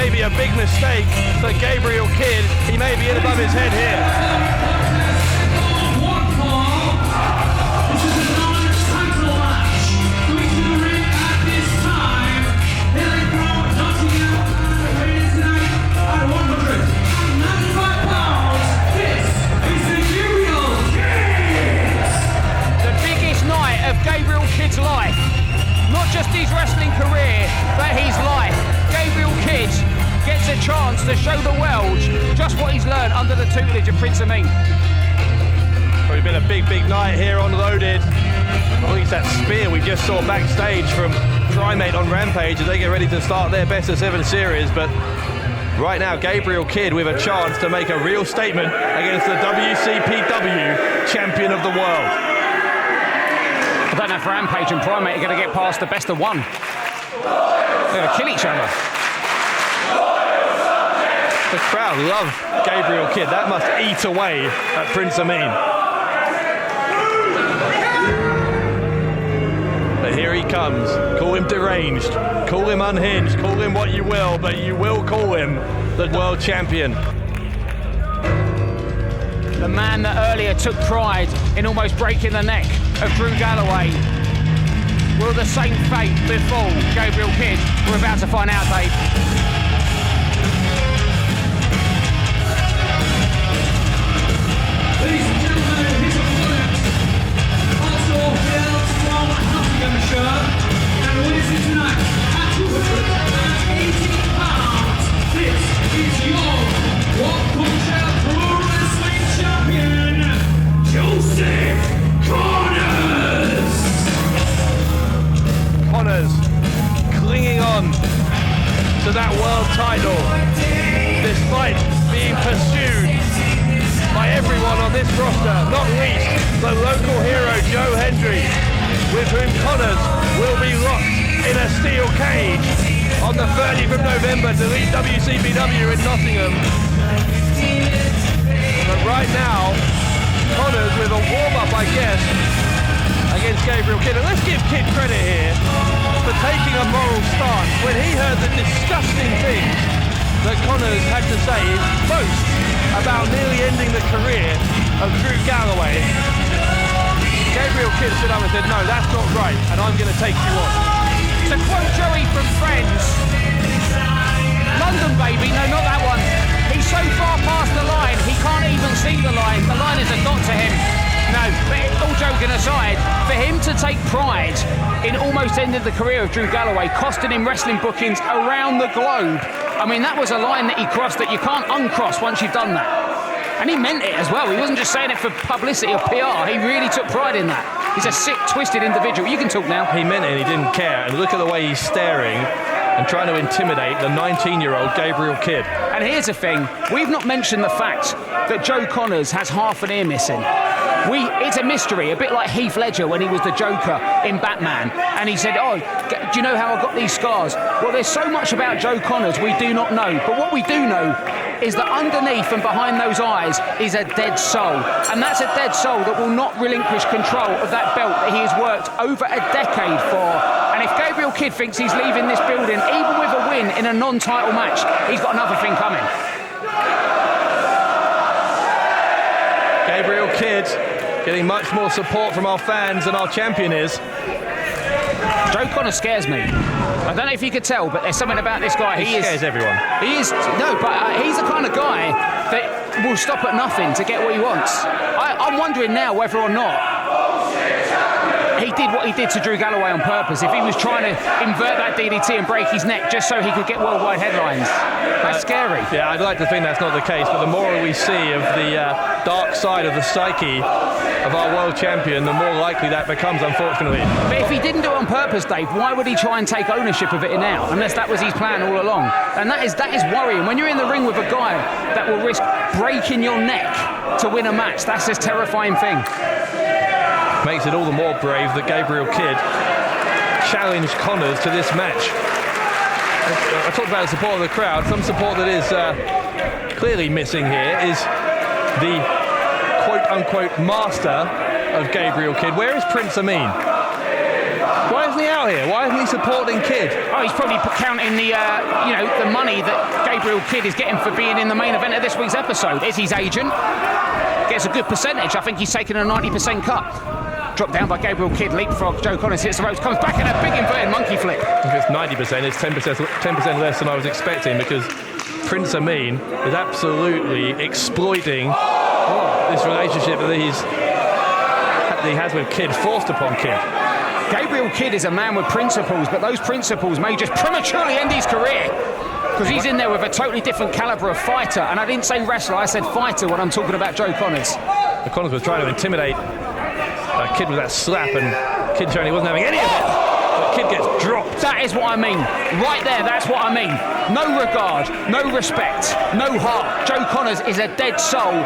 may be a big mistake for Gabriel Kidd. He may be in above his head here. Gabriel Kidd's life, not just his wrestling career, but his life. Gabriel Kidd gets a chance to show the world just what he's learned under the tutelage of Prince Amin. Probably been a big night here on Loaded. At least that spear we just saw backstage from Trimate on Rampage as they get ready to start their best of 7 series. But right now, Gabriel Kidd with a chance to make a real statement against the WCPW Champion of the World. I don't know if Rampage and Primate are going to get past the best of one. They're going to kill each other. The crowd love Gabriel Kidd. That must eat away at Prince Amin. But here he comes. Call him deranged, call him unhinged, call him what you will, but you will call him the world champion. The man that earlier took pride in almost breaking the neck of Drew Galloway. Will the same fate befall Gabriel Kidd? We're about to find out, Dave. Ladies and gentlemen, his opponent, also hails from Nottinghamshire, and wins it tonight at 280 pounds. This is your World Punch-Out Pro Wrestling Champion, Joseph Connors. Connors clinging on to that world title despite being pursued by everyone on this roster, not least the local hero Joe Hendry, with whom Connors will be locked in a steel cage on the 30th of November to lead WCPW in Nottingham. But right now, Connors with a warm-up, I guess, against Gabriel Kidd. And let's give Kidd credit here for taking a moral stance when he heard the disgusting things that Connors had to say, his boast about nearly ending the career of Drew Galloway. Gabriel Kidd stood up and said, no, that's not right, and I'm going to take you on. To quote Joey from Friends, London baby, no, not that one. He's so far past the line, he can't even see the line. The line is a dot to him. No, but all joking aside, for him to take pride in almost ending the career of Drew Galloway, costing him wrestling bookings around the globe, I mean, that was a line that he crossed that you can't uncross once you've done that. And he meant it as well. He wasn't just saying it for publicity or PR. He really took pride in that. He's a sick, twisted individual. You can talk now. He meant it and he didn't care. And look at the way he's staring and trying to intimidate the 19-year-old Gabriel Kidd. And here's the thing. We've not mentioned the fact that Joe Connors has half an ear missing. It's a mystery, a bit like Heath Ledger when he was the Joker in Batman. And he said, oh, do you know how I got these scars? Well, there's so much about Joe Connors we do not know. But what we do know is that underneath and behind those eyes is a dead soul. And that's a dead soul that will not relinquish control of that belt that he has worked over a decade for. And if Gabriel Kidd thinks he's leaving this building, even with a win in a non-title match, he's got another thing coming. Gabriel Kidd getting much more support from our fans than our champion is. Joe Connors scares me. I don't know if you could tell, but there's something about this guy. He scares everyone. He is, no, but he's the kind of guy that will stop at nothing to get what he wants. I'm wondering now whether or not he did what he did to Drew Galloway on purpose. If he was trying to invert that DDT and break his neck just so he could get worldwide headlines. That's scary. Yeah, I'd like to think that's not the case, but the more we see of the dark side of the psyche of our world champion, the more likely that becomes, unfortunately. But if he didn't do it on purpose, Dave, why would he try and take ownership of it now? Unless that was his plan all along. And that is worrying. When you're in the ring with a guy that will risk breaking your neck to win a match, that's a terrifying thing. Makes it all the more brave that Gabriel Kidd challenged Connors to this match. I talked about the support of the crowd. Some support that is clearly missing here is the quote-unquote master of Gabriel Kidd. Where is Prince Amin? Why isn't he out out here? Why isn't he supporting Kidd? Oh, he's probably counting the, the money that Gabriel Kidd is getting for being in the main event of this week's episode. Is his agent? Gets a good percentage. I think he's taking a 90% cut. Dropped down by Gabriel Kidd, leapfrog. Joe Connors hits the ropes, comes back in a big inverted monkey flip. If it's 90%, it's 10% less than I was expecting, because Prince Amin is absolutely exploiting this relationship that he has with Kidd, forced upon Kidd. Gabriel Kidd is a man with principles, but those principles may just prematurely end his career, because he's in there with a totally different calibre of fighter. And I didn't say wrestler, I said fighter when I'm talking about Joe Connors. Connors was trying to intimidate Kidd with that slap, and Kidd showing he wasn't having any of it. But Kidd gets dropped. That is what I mean. Right there, that's what I mean. No regard, no respect, no heart. Joe Connors is a dead soul,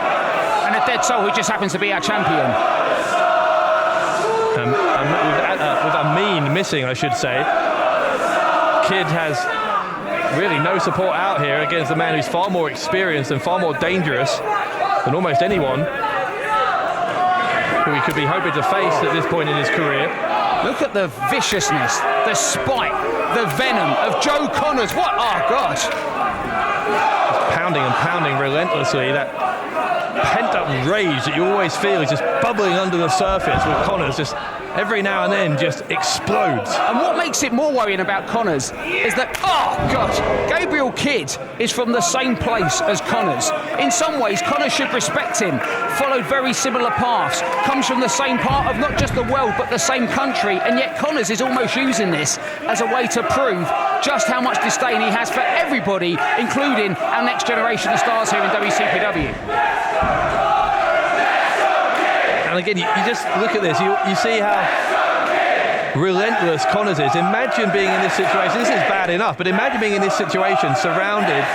and a dead soul who just happens to be our champion. With Amin missing, I should say, Kidd has really no support out here against a man who's far more experienced and far more dangerous than almost anyone who he could be hoping to face at this point in his career. Look at the viciousness, the spite, the venom of Joe Connors. What? Oh, God. Just pounding and pounding relentlessly. That pent-up rage that you always feel is just bubbling under the surface with Connors, just every now and then just explodes. And what makes it more worrying about Connors is that, oh God, Gabriel Kidd is from the same place as Connors. In some ways, Connors should respect him. Followed very similar paths, comes from the same part of not just the world but the same country, and yet Connors is almost using this as a way to prove just how much disdain he has for everybody, including our next generation of stars here in WCPW. And again, you just look at this, you see how relentless Connors is. Imagine being in this situation. This is bad enough, but imagine being in this situation surrounded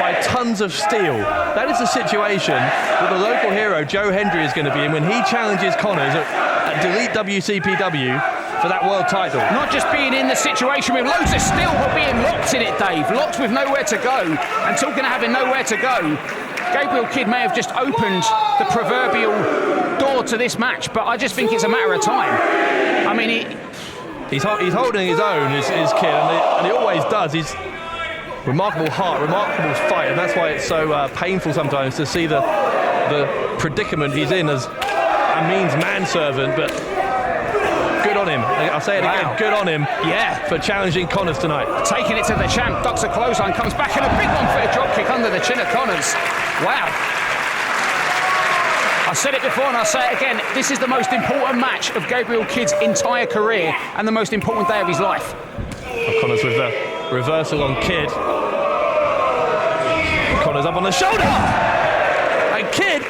by tons of steel. That is the situation that the local hero Joe Hendry is going to be in when he challenges Connors at Delete WCPW for that world title. Not just being in the situation with loads of steel, but being locked in it, Dave. Locked with nowhere to go. And talking of having nowhere to go, Gabriel Kidd may have just opened the proverbial door to this match, but I just think it's a matter of time. I mean, he's holding his own, his Kidd, and he always does. He's remarkable heart, remarkable fight, and that's why it's so painful sometimes to see the predicament he's in as Amin's manservant. But good on him. I'll say it again. Good on him. Yeah, for challenging Connors tonight. Taking it to the champ, ducks a clothesline, comes back in a big one-footed drop kick under the chin of Connors. Wow. I said it before and I'll say it again. This is the most important match of Gabriel Kidd's entire career and the most important day of his life. Connors with the reversal on Kidd. Connors up on the shoulder. And Kidd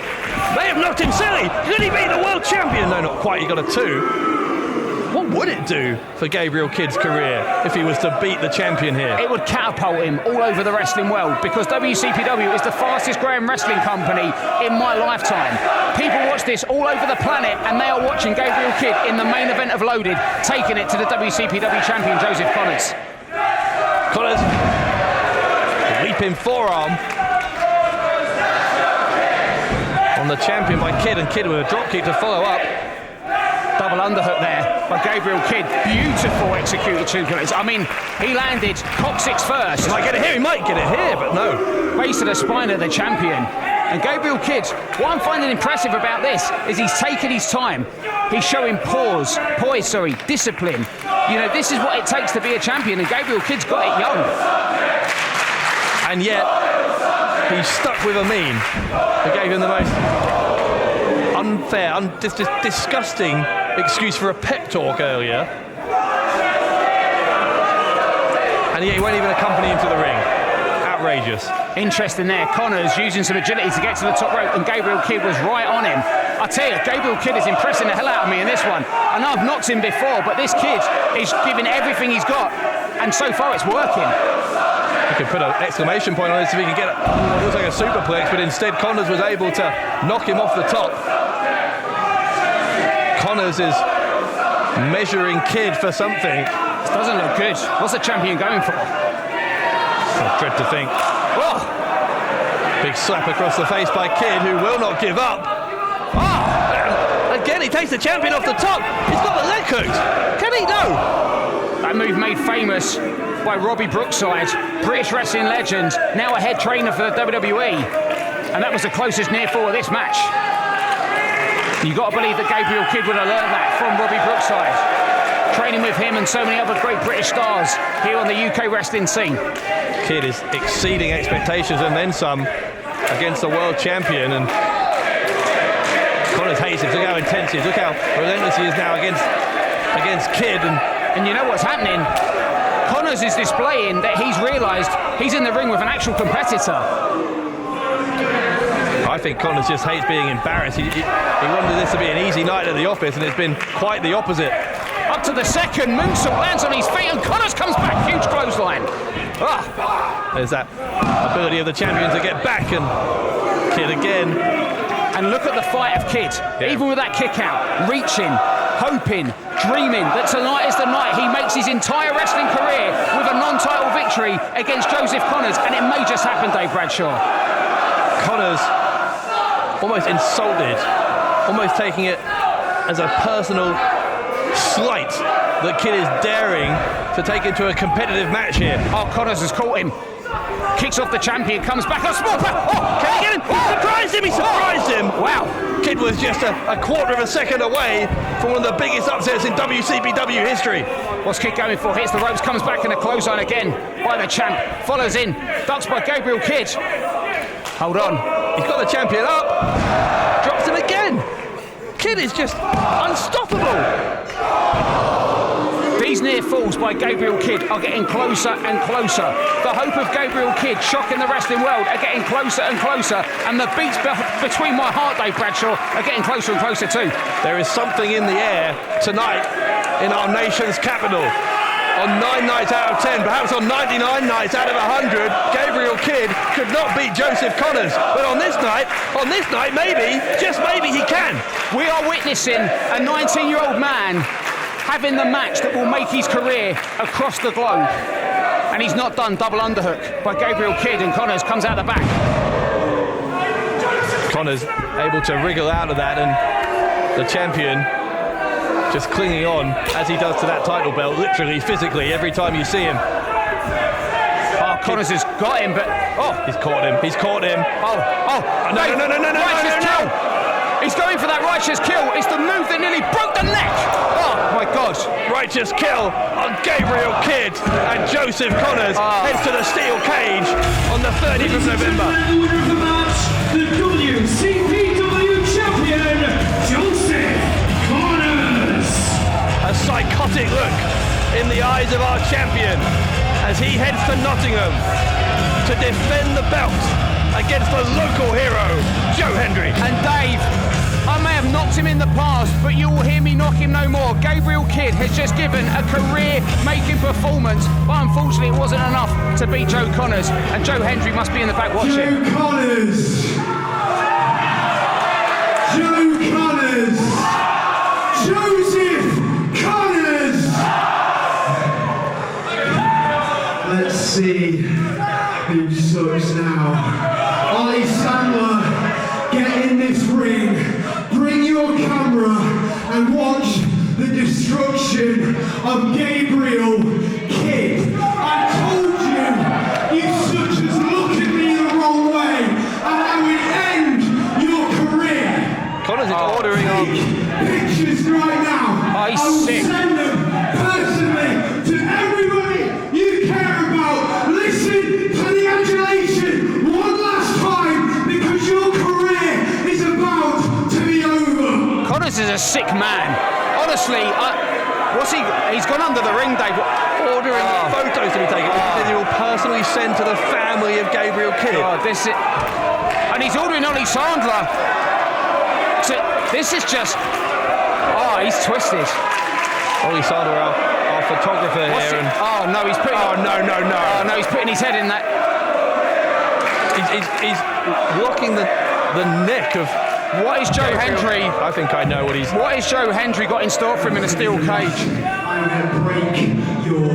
may have knocked him silly. Could he be the world champion? No, not quite. He got a 2. What would it do for Gabriel Kidd's career if he was to beat the champion here? It would catapult him all over the wrestling world, because WCPW is the fastest growing wrestling company in my lifetime. People watch this all over the planet, and they are watching Gabriel Kidd in the main event of Loaded, taking it to the WCPW champion, Joseph Connors. Connors, leaping forearm on the champion by Kidd, and Kidd with a drop kick to follow up. Double underhook there by Gabriel Kidd. Beautiful executed two-counters. I mean, he landed coccyx first. He might get it here, but no. Base of the spine of the champion. And Gabriel Kidd, what I'm finding impressive about this is he's taken his time. He's showing poise, discipline. You know, this is what it takes to be a champion, and Gabriel Kidd's got it young. And yet, he's stuck with Amin, who gave him the most unfair, disgusting excuse for a pep talk earlier. And yet he won't even accompany him to the ring. Outrageous. Interesting there. Connors using some agility to get to the top rope, and Gabriel Kidd was right on him. I tell you, Gabriel Kidd is impressing the hell out of me in this one. I know I've knocked him before, but this kid is giving everything he's got, and so far it's working. You could put an exclamation point on this if he could get it looks like a superplex, but instead Connors was able to knock him off the top. Connors is measuring Kidd for something. This doesn't look good. What's the champion going for? I dread to think. Oh. Big slap across the face by Kidd, who will not give up. Again, he takes the champion off the top. He's got the leg hooked. Can he? No. That move made famous by Robbie Brookside, British wrestling legend, now a head trainer for the WWE. And that was the closest near fall of this match. You've got to believe that Gabriel Kidd would have learned that from Robbie Brookside. Training with him and so many other great British stars here on the UK wrestling scene. Kidd is exceeding expectations and then some against the world champion, and Connors hates him. Look how intense he is, look how relentless he is now against Kidd. And you know what's happening? Connors is displaying that he's realised he's in the ring with an actual competitor. I think Connors just hates being embarrassed. He wanted this to be an easy night at the office, and it's been quite the opposite. Up to the second, moonsault lands on his feet, and Connors comes back, huge clothesline. There's that ability of the champion to get back, and Kidd again. And look at the fight of Kidd, even with that kick out, reaching, hoping, dreaming that tonight is the night he makes his entire wrestling career with a non-title victory against Joseph Connors, and it may just happen, Dave Bradshaw. Connors almost insulted, almost taking it as a personal slight that Kidd is daring to take into a competitive match here. Oh, Connors has caught him. Kicks off the champion, comes back, a small can he get him? He surprised him, he surprised him! Wow. Kidd was just a quarter of a second away from one of the biggest upsets in WCPW history. What's Kidd going for? Hits the ropes, comes back in a clothesline again by the champ. Follows in, ducks by Gabriel Kidd. Hold on. He's got the champion up. Drops him again. Kidd is just unstoppable. These near falls by Gabriel Kidd are getting closer and closer. The hope of Gabriel Kidd shocking the wrestling world are getting closer and closer, and the beats between my heart, Dave Bradshaw, are getting closer and closer too. There is something in the air tonight in our nation's capital. On 9 nights out of 10, perhaps on 99 nights out of 100, Gabriel Kidd could not beat Joseph Connors. But on this night, maybe, just maybe he can. We are witnessing a 19-year-old man having the match that will make his career across the globe. And he's not done. Double underhook by Gabriel Kidd, and Connors comes out the back. Connors able to wriggle out of that, and the champion just clinging on as he does to that title belt, literally, physically, every time you see him. Oh, Connors has got him, but he's caught him. No. Righteous kill. He's going for that righteous kill. It's the move that nearly broke the neck. Oh my God. Righteous kill on Gabriel Kidd, and Joseph Connors heads to the steel cage on the 30th of November. The winner of the match, the WCPW Champion, Joseph Connors. A psychotic look in the eyes of our champion as he heads to Nottingham to defend the belt against the local hero, Joe Hendry. And Dave, I may have knocked him in the past, but you will hear me knock him no more. Gabriel Kidd has just given a career-making performance, but unfortunately it wasn't enough to beat Joe Connors, and Joe Hendry must be in the back watching. Joe Connors. Joseph Connors. Let's see who sucks now. Ollie Sandler, get in this ring. Bring your camera and watch the destruction of Gabriel Kidd. I told you, you such as look at me the wrong way, and I would end your career. Connors is ordering on. Pictures right now. Oh, he's I will sick. send them personally to everybody you care about. Listen to the adulation one last time, because your career is about to be over. Connors is a sick man. Honestly, he's gone under the ring, Dave. Ordering photos to be taken, which he will personally send to the family of Gabriel Kidd. And he's ordering Ollie Sandler. So this is just... he's twisted. Ollie Sandler, our photographer here. And no, he's putting... no. No, he's putting his head in that... He's locking the neck of... What is Joe Hendry? I think I know what he's... What has Joe Hendry got in store for him in a steel cage? I'm going to break your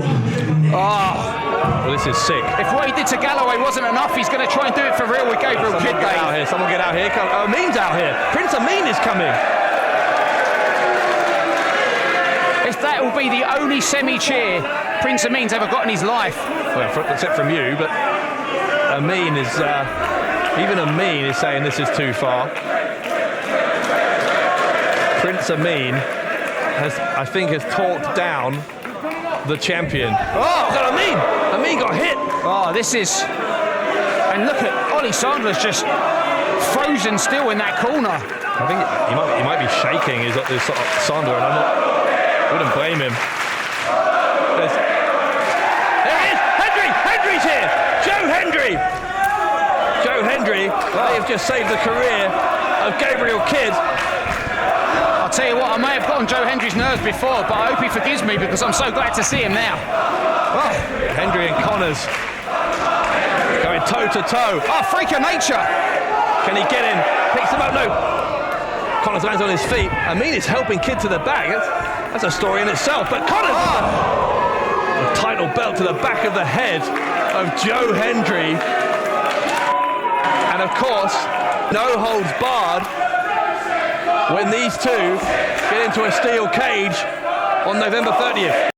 neck. Well, this is sick. If what he did to Galloway wasn't enough, he's going to try and do it for real with Gabriel Kidd. Someone get out here. Amin's out here. Prince Amin is coming. that will be the only semi-cheer Prince Amin's ever got in his life. Well, except from you, but Amin is, even Amin is saying this is too far. Prince Amin I think has talked down the champion. Oh, got Amin! Amin got hit! Oh, this is... And look at Ollie Sandler's just frozen still in that corner. I think he might be shaking his Sandler, and wouldn't blame him. There he is! Hendry's here! Joe Hendry! Joe Hendry, they have just saved the career of Gabriel Kidd. I'll tell you what, I may have got on Joe Hendry's nerves before, but I hope he forgives me because I'm so glad to see him now. Oh, Hendry and Connors going toe to toe. Oh, freak of nature! Can he get in? Picks him up, no. Connors lands on his feet. Amin is helping Kidd to the back. That's a story in itself. But Connors, the title belt to the back of the head of Joe Hendry. And of course, no holds barred when these two get into a steel cage on November 30th.